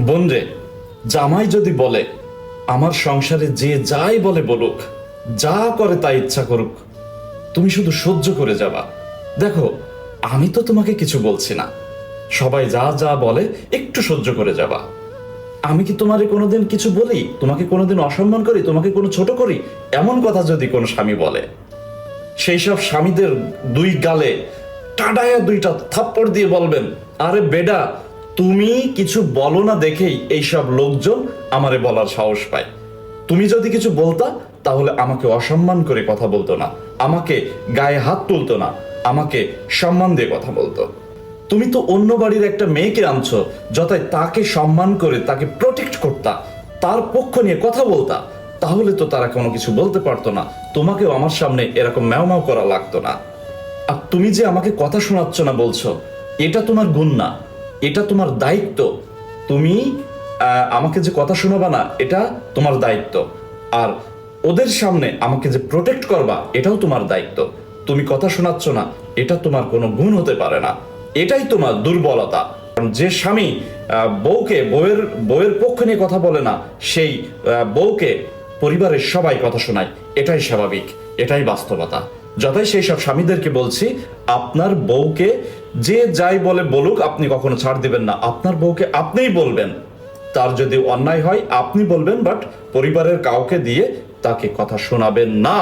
বোনরে, জামাই যদি বলে আমার সংসারে যে যাই বলে বলুক, যা করে তা ইচ্ছা করুক, তুমি শুধু সহ্য করে যাবা। দেখো, আমি তো তোমাকে কিছু বলছি না, সবাই যা যা বলে একটু সহ্য করে যাবা। আমি কি তোমারে কোনোদিন কিছু বলি? তোমাকে কোনোদিন অসম্মান করি? তোমাকে কোনো ছোট করি? এমন কথা যদি কোনো স্বামী বলে, সেই সব স্বামীদের দুই গালে টাডায়া দুইটা থাপ্পড় দিয়ে বলবেন, আরে বেডা, তুমি কিছু বলো না দেখেই এইসব লোকজন আমারে বলার সাহস পায়। তুমি যদি কিছু বলতা, তাহলে আমাকে অসম্মান করে কথা বলতো না, আমাকে গায়ে হাত তুলতো না, আমাকে সম্মান দিয়ে কথা বলতো। তুমি তো অন্য বাড়ির একটা মেয়েকে আনছো, যথায় তাকে সম্মান করে তাকে প্রোটেক্ট করতা, তার পক্ষ নিয়ে কথা বলতা, তাহলে তো তারা কোনো কিছু বলতে পারতো না, তোমাকেও আমার সামনে এরকম ম্যাও ম্যাও করা লাগতো না। আর তুমি যে আমাকে কথা শোনাচ্ছ না বলছো, এটা তোমার গুণ না, এটা তোমার দায়িত্ব। তুমি আমাকে যে কথা শোনাবা না, এটা তোমার দায়িত্ব। আর ওদের সামনে আমাকে যে প্রোটেক্ট করবা, এটাও তোমার দায়িত্ব। তুমি কথা শোনাচ্ছ না, এটা তোমার কোনো গুণ হতে পারে না, এটাই তোমার দুর্বলতা। কারণ যে স্বামী বউকে বউয়ের পক্ষ নিয়ে কথা বলে না, সেই বউকে পরিবারের সবাই কথা শোনায়, এটাই স্বাভাবিক, এটাই বাস্তবতা। যথাই সেই সব স্বামীদেরকে বলছি, আপনার বউকে যে যাই বলে বলুক, আপনি কখনো ছাড় দিবেন না। আপনার বউকে আপনিই বলবেন, তার যদি অন্যায় হয় আপনি বলবেন, বাট পরিবারের কাউকে দিয়ে তাকে কথা শোনাবেন না।